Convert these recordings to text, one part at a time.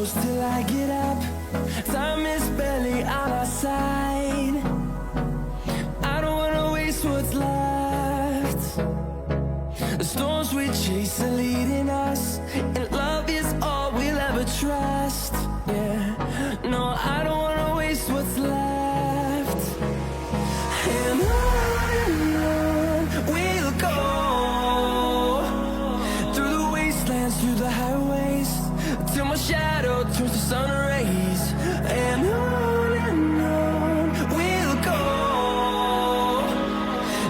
close till I get up. Time is barely on our side. I don't wanna waste what's left. The storms we chase are leading us, and love is all we'll ever trust. Yeah, no, I don't wanna waste what's left. And on we'll go, through the wastelands, through the highways, till my shadow turns to sun rays. And on we'll go,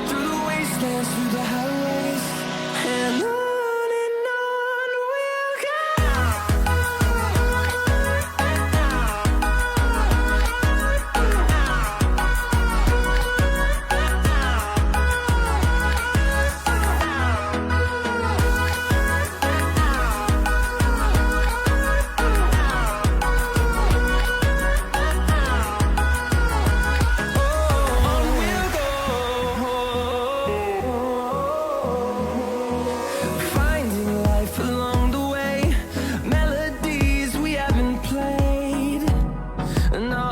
through the wastelands, through the highways, and on we'll go. Finding life along the way, melodies we haven't played. No,